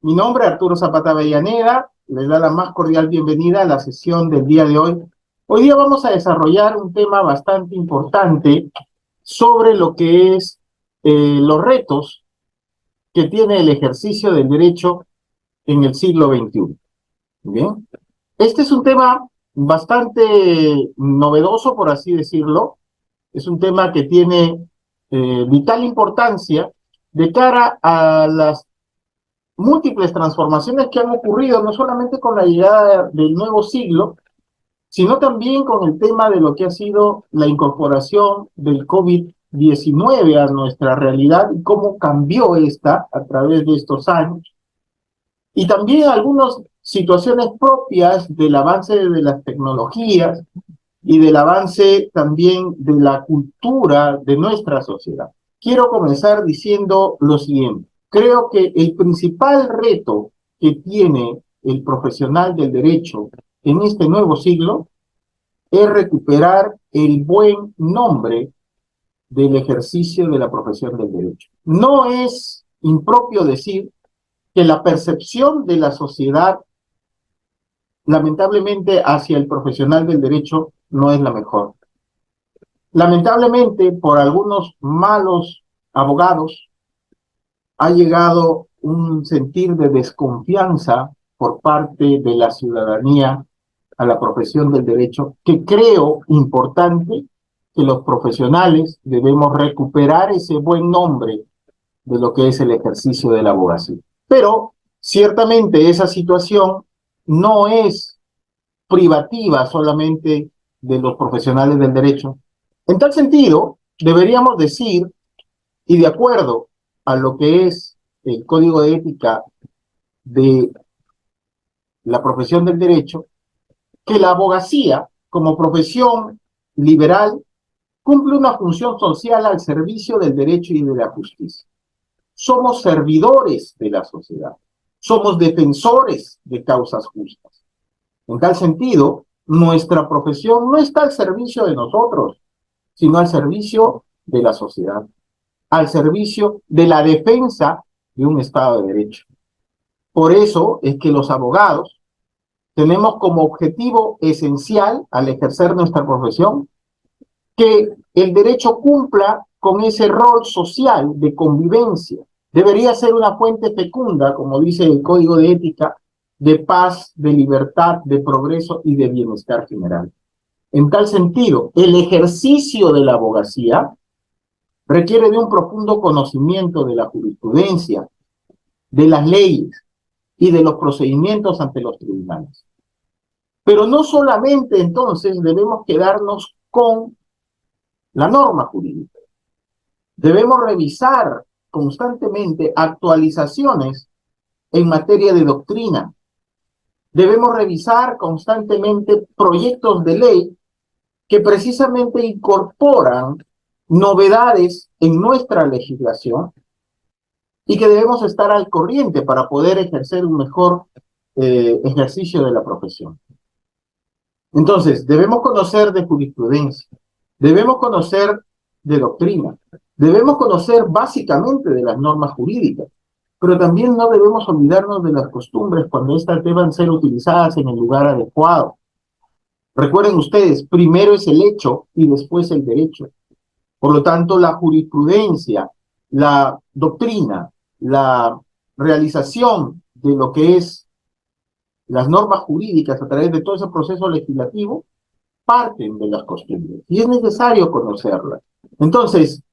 Mi nombre es Arturo Zapata Avellaneda, les da la más cordial bienvenida a la sesión del día de hoy. Hoy día vamos a desarrollar un tema bastante importante sobre lo que es los retos que tiene el ejercicio del derecho en el siglo XXI. Bien, este es un tema bastante novedoso, por así decirlo. Es un tema que tiene vital importancia de cara a las múltiples transformaciones que han ocurrido, no solamente con la llegada del nuevo siglo, sino también con el tema de lo que ha sido la incorporación del COVID-19 a nuestra realidad y cómo cambió esta a través de estos años. Y también algunas situaciones propias del avance de las tecnologías y del avance también de la cultura de nuestra sociedad. Quiero comenzar diciendo lo siguiente. Creo que el principal reto que tiene el profesional del derecho en este nuevo siglo es recuperar el buen nombre del ejercicio de la profesión del derecho. No es impropio decir que la percepción de la sociedad, lamentablemente, hacia el profesional del derecho no es la mejor. Lamentablemente, por algunos malos abogados, ha llegado un sentir de desconfianza por parte de la ciudadanía a la profesión del derecho, que creo importante que los profesionales debemos recuperar ese buen nombre de lo que es el ejercicio de la abogacía. Pero ciertamente esa situación no es privativa solamente de los profesionales del derecho. En tal sentido, deberíamos decir, y de acuerdo a lo que es el código de ética de la profesión del derecho, que la abogacía, como profesión liberal, cumple una función social al servicio del derecho y de la justicia. Somos servidores de la sociedad, somos defensores de causas justas. En tal sentido, nuestra profesión no está al servicio de nosotros, sino al servicio de la sociedad, al servicio de la defensa de un Estado de Derecho. Por eso es que los abogados tenemos como objetivo esencial al ejercer nuestra profesión que el derecho cumpla con ese rol social de convivencia. Debería ser una fuente fecunda, como dice el Código de Ética, de paz, de libertad, de progreso y de bienestar general. En tal sentido, el ejercicio de la abogacía requiere de un profundo conocimiento de la jurisprudencia, de las leyes y de los procedimientos ante los tribunales. Pero no solamente entonces debemos quedarnos con la norma jurídica. Debemos revisar constantemente actualizaciones en materia de doctrina. Debemos revisar constantemente proyectos de ley que precisamente incorporan novedades en nuestra legislación y que debemos estar al corriente para poder ejercer un mejor ejercicio de la profesión. Entonces, debemos conocer de jurisprudencia, debemos conocer de doctrina, debemos conocer básicamente de las normas jurídicas, pero también no debemos olvidarnos de las costumbres cuando éstas deban ser utilizadas en el lugar adecuado. Recuerden ustedes, primero es el hecho y después el derecho. Por lo tanto, la jurisprudencia, la doctrina, la realización de lo que es las normas jurídicas a través de todo ese proceso legislativo parten de las costumbres y es necesario conocerlas. Entonces,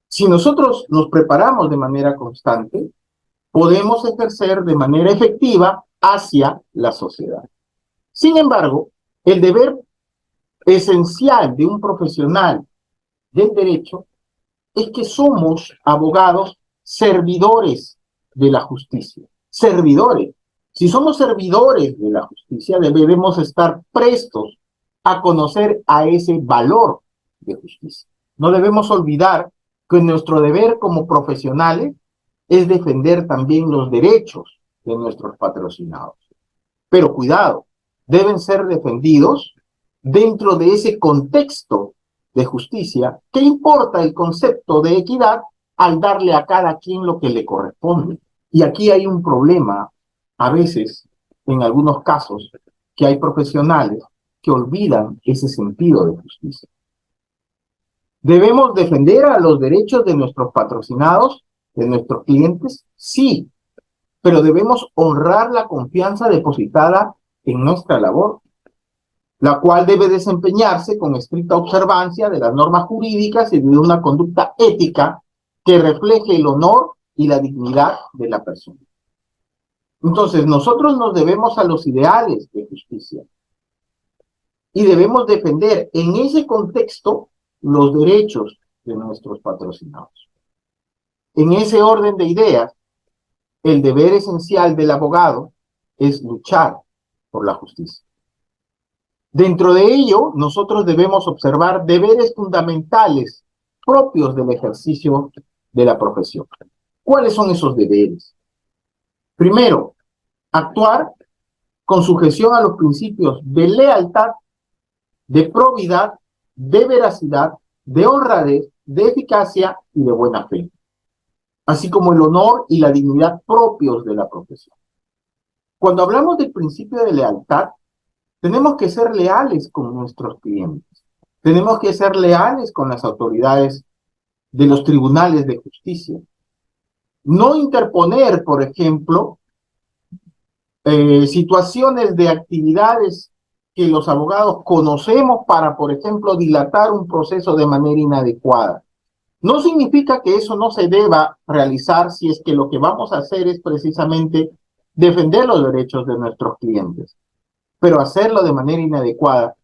si nosotros nos preparamos de manera constante, podemos ejercer de manera efectiva hacia la sociedad. Sin embargo, el deber esencial de un profesional del derecho es que somos abogados servidores de la justicia. Servidores. Si somos servidores de la justicia, debemos estar prestos a conocer a ese valor de justicia. No debemos olvidar que nuestro deber como profesionales es defender también los derechos de nuestros patrocinados. Pero cuidado, deben ser defendidos dentro de ese contexto de justicia que importa el concepto de equidad al darle a cada quien lo que le corresponde. Y aquí hay un problema, a veces, en algunos casos, que hay profesionales que olvidan ese sentido de justicia. ¿Debemos defender a los derechos de nuestros patrocinados, de nuestros clientes? Sí, pero debemos honrar la confianza depositada en nuestra labor, la cual debe desempeñarse con estricta observancia de las normas jurídicas y de una conducta ética que refleje el honor y la dignidad de la persona. Entonces, nosotros nos debemos a los ideales de justicia y debemos defender en ese contexto los derechos de nuestros patrocinados. En ese orden de ideas, el deber esencial del abogado es luchar por la justicia. Dentro de ello, nosotros debemos observar deberes fundamentales propios del ejercicio de la profesión. ¿Cuáles son esos deberes? Primero, actuar con sujeción a los principios de lealtad, de probidad, de veracidad, de honradez, de eficacia y de buena fe, así como el honor y la dignidad propios de la profesión. Cuando hablamos del principio de lealtad, tenemos que ser leales con nuestros clientes, tenemos que ser leales con las autoridades de los tribunales de justicia, no interponer, por ejemplo, situaciones de actividades que los abogados conocemos para, por ejemplo, dilatar un proceso de manera inadecuada. No significa que eso no se deba realizar si es que lo que vamos a hacer es precisamente defender los derechos de nuestros clientes, pero hacerlo de manera inadecuada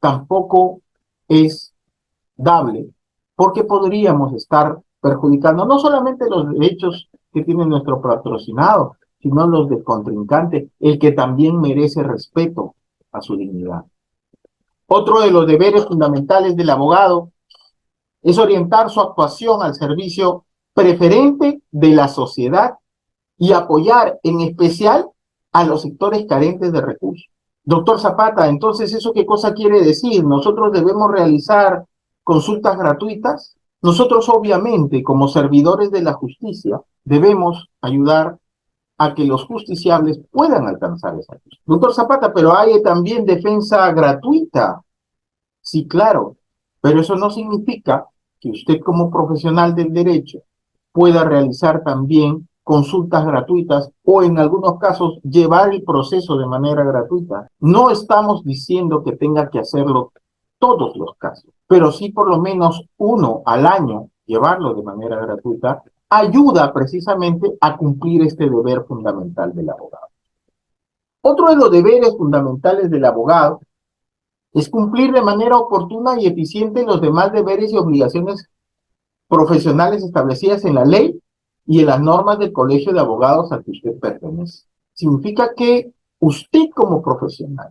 tampoco es dable, porque podríamos estar perjudicando no solamente los derechos que tiene nuestro patrocinado, sino los del contrincante, el que también merece respeto a su dignidad. Otro de los deberes fundamentales del abogado es orientar su actuación al servicio preferente de la sociedad y apoyar en especial a los sectores carentes de recursos. Doctor Zapata, entonces, ¿eso qué cosa quiere decir? ¿Nosotros debemos realizar consultas gratuitas? Nosotros, obviamente, como servidores de la justicia, debemos ayudar a que los justiciables puedan alcanzar esa justicia. Doctor Zapata, pero hay también defensa gratuita. Sí, claro, pero eso no significa que usted como profesional del derecho pueda realizar también consultas gratuitas o en algunos casos llevar el proceso de manera gratuita. No estamos diciendo que tenga que hacerlo todos los casos, pero sí por lo menos uno al año llevarlo de manera gratuita ayuda precisamente a cumplir este deber fundamental del abogado. Otro de los deberes fundamentales del abogado es cumplir de manera oportuna y eficiente los demás deberes y obligaciones profesionales establecidas en la ley y en las normas del Colegio de Abogados al que usted pertenece. Significa que usted como profesional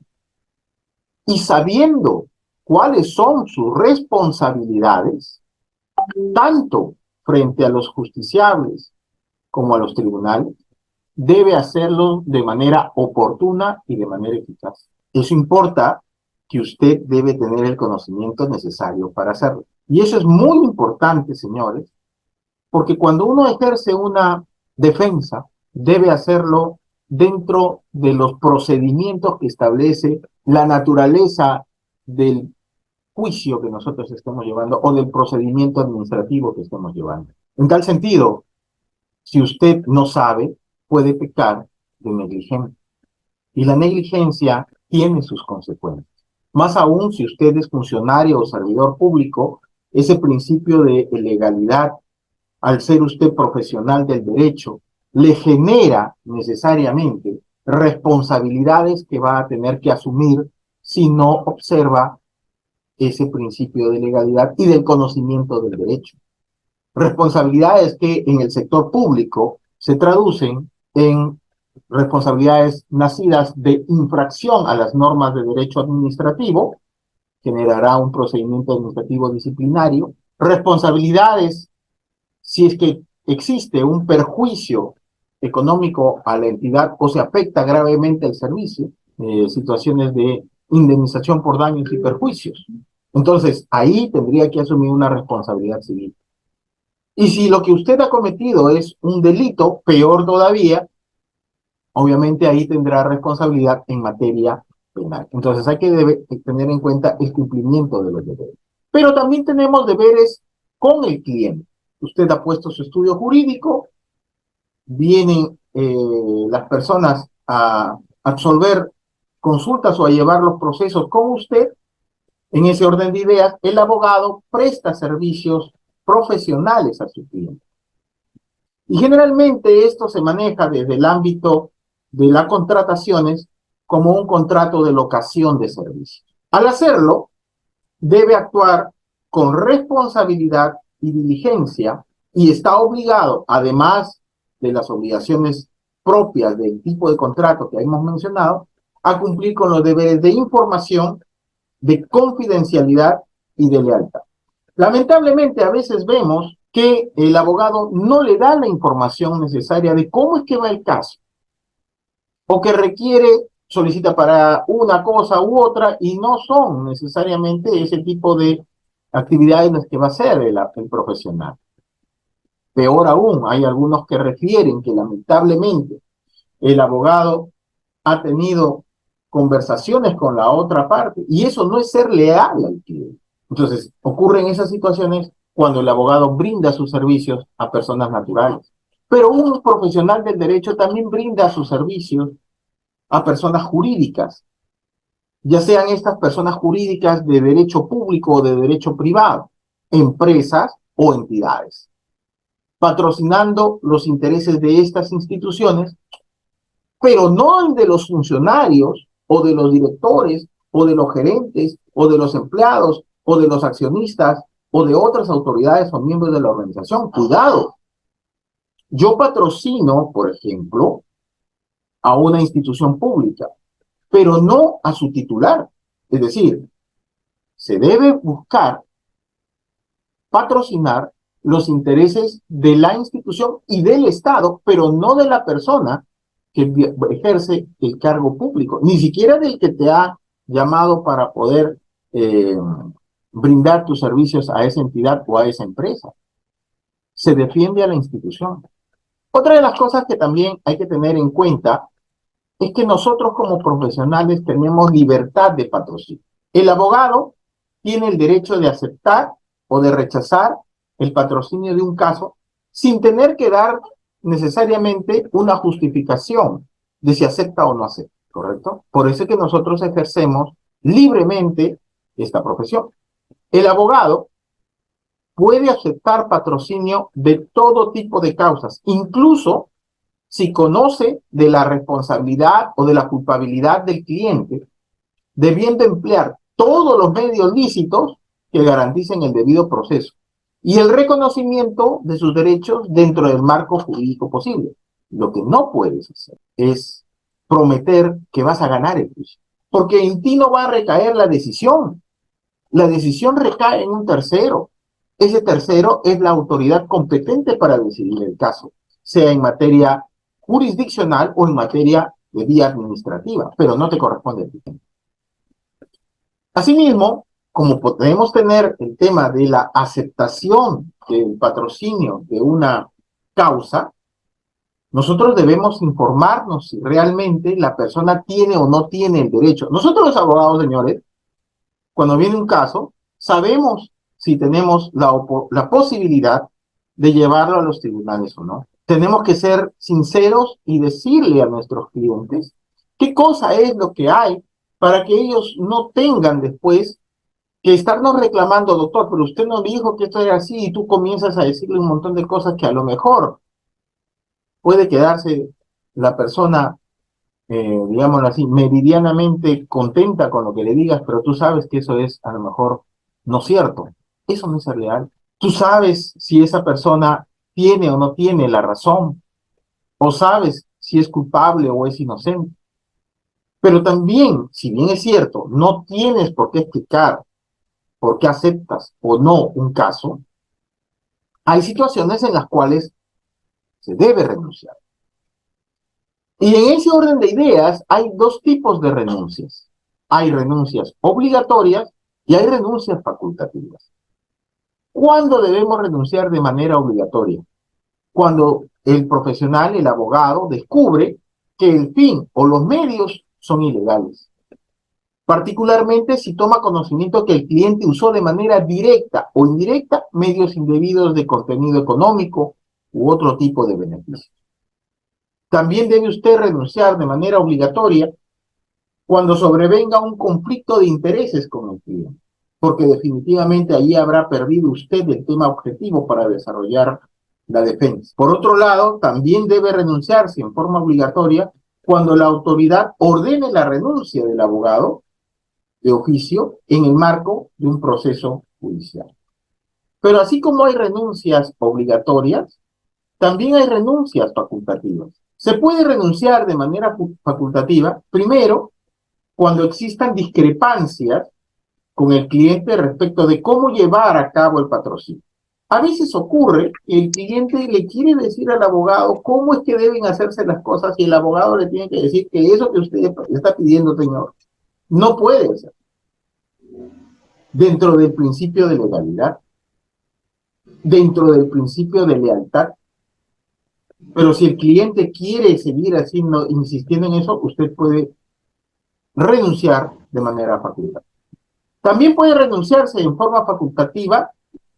y sabiendo cuáles son sus responsabilidades, tanto frente a los justiciables como a los tribunales, debe hacerlo de manera oportuna y de manera eficaz. Eso importa que usted debe tener el conocimiento necesario para hacerlo. Y eso es muy importante, señores, porque cuando uno ejerce una defensa, debe hacerlo dentro de los procedimientos que establece la naturaleza del juicio que nosotros estamos llevando o del procedimiento administrativo que estamos llevando. En tal sentido, si usted no sabe, puede pecar de negligencia. Y la negligencia tiene sus consecuencias. Más aún si usted es funcionario o servidor público, ese principio de legalidad, al ser usted profesional del derecho, le genera necesariamente responsabilidades que va a tener que asumir si no observa ese principio de legalidad y del conocimiento del derecho. Responsabilidades que en el sector público se traducen en responsabilidades nacidas de infracción a las normas de derecho administrativo, generará un procedimiento administrativo disciplinario, responsabilidades si es que existe un perjuicio económico a la entidad o se afecta gravemente el servicio, situaciones de indemnización por daños y perjuicios. Entonces, ahí tendría que asumir una responsabilidad civil. Y si lo que usted ha cometido es un delito, peor todavía, obviamente ahí tendrá responsabilidad en materia penal. Entonces hay que tener en cuenta el cumplimiento de los deberes. Pero también tenemos deberes con el cliente. Usted ha puesto su estudio jurídico, vienen las personas a absolver consultas o a llevar los procesos con usted. En ese orden de ideas, el abogado presta servicios profesionales a su cliente. Y generalmente esto se maneja desde el ámbito de las contrataciones como un contrato de locación de servicios. Al hacerlo, debe actuar con responsabilidad y diligencia y está obligado, además de las obligaciones propias del tipo de contrato que hemos mencionado, a cumplir con los deberes de información, de confidencialidad y de lealtad. Lamentablemente, a veces vemos que el abogado no le da la información necesaria de cómo es que va el caso, o que requiere, solicita para una cosa u otra, y no son necesariamente ese tipo de actividades las que va a hacer el profesional. Peor aún, hay algunos que refieren que lamentablemente el abogado ha tenido conversaciones con la otra parte, y eso no es ser leal al cliente. Entonces, ocurren esas situaciones cuando el abogado brinda sus servicios a personas naturales. Pero un profesional del derecho también brinda sus servicios a personas jurídicas, ya sean estas personas jurídicas de derecho público o de derecho privado, empresas o entidades, patrocinando los intereses de estas instituciones, pero no el de los funcionarios o de los directores o de los gerentes o de los empleados o de los accionistas o de otras autoridades o miembros de la organización. Cuidado. Yo patrocino, por ejemplo, a una institución pública, pero no a su titular. Es decir, se debe buscar patrocinar los intereses de la institución y del Estado, pero no de la persona que ejerce el cargo público, ni siquiera del que te ha llamado para poder brindar tus servicios a esa entidad o a esa empresa. Se defiende a la institución. Otra de las cosas que también hay que tener en cuenta es que nosotros como profesionales tenemos libertad de patrocinio. El abogado tiene el derecho de aceptar o de rechazar el patrocinio de un caso sin tener que dar necesariamente una justificación de si acepta o no acepta, ¿correcto? Por eso es que nosotros ejercemos libremente esta profesión. El abogado puede aceptar patrocinio de todo tipo de causas, incluso si conoce de la responsabilidad o de la culpabilidad del cliente, debiendo emplear todos los medios lícitos que garanticen el debido proceso y el reconocimiento de sus derechos dentro del marco jurídico posible. Lo que no puedes hacer es prometer que vas a ganar el juicio, porque en ti no va a recaer la decisión. La decisión recae en un tercero. Ese tercero es la autoridad competente para decidir el caso, sea en materia jurisdiccional o en materia de vía administrativa, pero no te corresponde a ti. Asimismo, como podemos tener el tema de la aceptación del patrocinio de una causa, nosotros debemos informarnos si realmente la persona tiene o no tiene el derecho. Nosotros los abogados, señores, cuando viene un caso, sabemos si tenemos la posibilidad de llevarlo a los tribunales o no. Tenemos que ser sinceros y decirle a nuestros clientes qué cosa es lo que hay para que ellos no tengan después que estarnos reclamando, doctor, pero usted nos dijo que esto era así y tú comienzas a decirle un montón de cosas que a lo mejor puede quedarse la persona, digámoslo así, meridianamente contenta con lo que le digas, pero tú sabes que eso es a lo mejor no cierto. Eso no es real. Tú sabes si esa persona tiene o no tiene la razón, o sabes si es culpable o es inocente. Pero también, si bien es cierto, no tienes por qué explicar por qué aceptas o no un caso, hay situaciones en las cuales se debe renunciar. Y en ese orden de ideas hay dos tipos de renuncias. Hay renuncias obligatorias y hay renuncias facultativas. ¿Cuándo debemos renunciar de manera obligatoria? Cuando el profesional, el abogado, descubre que el fin o los medios son ilegales. Particularmente si toma conocimiento que el cliente usó de manera directa o indirecta medios indebidos de contenido económico u otro tipo de beneficio. También debe usted renunciar de manera obligatoria cuando sobrevenga un conflicto de intereses con el cliente, porque definitivamente allí habrá perdido usted el tema objetivo para desarrollar la defensa. Por otro lado, también debe renunciarse en forma obligatoria cuando la autoridad ordene la renuncia del abogado de oficio en el marco de un proceso judicial. Pero así como hay renuncias obligatorias, también hay renuncias facultativas. Se puede renunciar de manera facultativa, primero, cuando existan discrepancias con el cliente respecto de cómo llevar a cabo el patrocinio. A veces ocurre que el cliente le quiere decir al abogado cómo es que deben hacerse las cosas y el abogado le tiene que decir que eso que usted le está pidiendo, señor, no puede ser dentro del principio de legalidad, dentro del principio de lealtad. Pero si el cliente quiere seguir haciendo, insistiendo en eso, usted puede renunciar de manera facultativa. También puede renunciarse en forma facultativa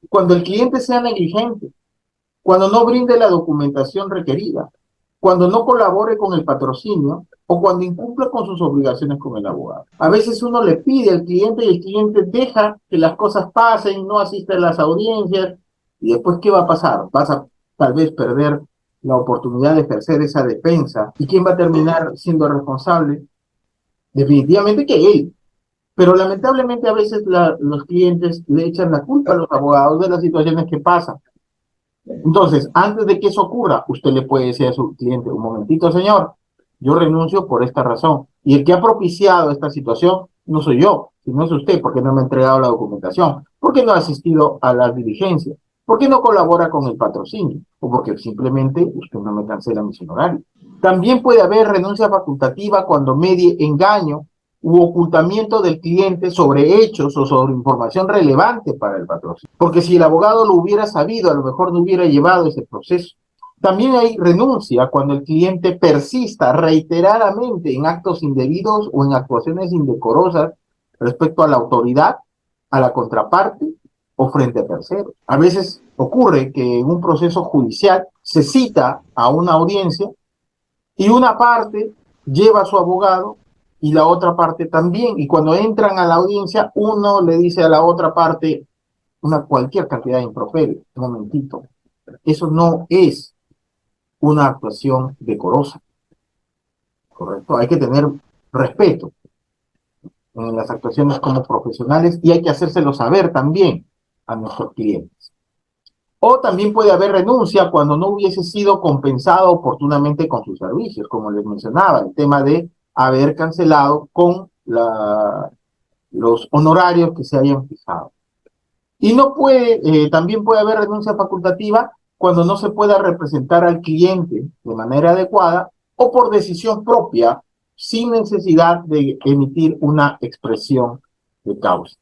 cuando el cliente sea negligente, cuando no brinde la documentación requerida, cuando no colabore con el patrocinio o cuando incumpla con sus obligaciones con el abogado. A veces uno le pide al cliente y el cliente deja que las cosas pasen, no asiste a las audiencias y después ¿qué va a pasar? Vas a tal vez perder la oportunidad de ejercer esa defensa. ¿Y quién va a terminar siendo responsable? Definitivamente que él. Pero lamentablemente a veces los clientes le echan la culpa a los abogados de las situaciones que pasan. Entonces, antes de que eso ocurra, usted le puede decir a su cliente, un momentito, señor, yo renuncio por esta razón. Y el que ha propiciado esta situación no soy yo, sino es usted, porque no me ha entregado la documentación, porque no ha asistido a las diligencias, porque no colabora con el patrocinio, o porque simplemente usted no me cancela mis honorarios. También puede haber renuncia facultativa cuando medie engaño u ocultamiento del cliente sobre hechos o sobre información relevante para el patrocinio. Porque si el abogado lo hubiera sabido, a lo mejor no hubiera llevado ese proceso. También hay renuncia cuando el cliente persista reiteradamente en actos indebidos o en actuaciones indecorosas respecto a la autoridad, a la contraparte o frente a terceros. A veces ocurre que en un proceso judicial se cita a una audiencia y una parte lleva a su abogado y la otra parte también. Y cuando entran a la audiencia, uno le dice a la otra parte cualquier cantidad de improperios. Un momentito. Eso no es una actuación decorosa, ¿correcto? Hay que tener respeto en las actuaciones como profesionales y hay que hacérselo saber también a nuestros clientes. O también puede haber renuncia cuando no hubiese sido compensado oportunamente con sus servicios, como les mencionaba, el tema de haber cancelado con los honorarios que se hayan fijado. Y también puede haber renuncia facultativa cuando no se pueda representar al cliente de manera adecuada o por decisión propia, sin necesidad de emitir una expresión de causa.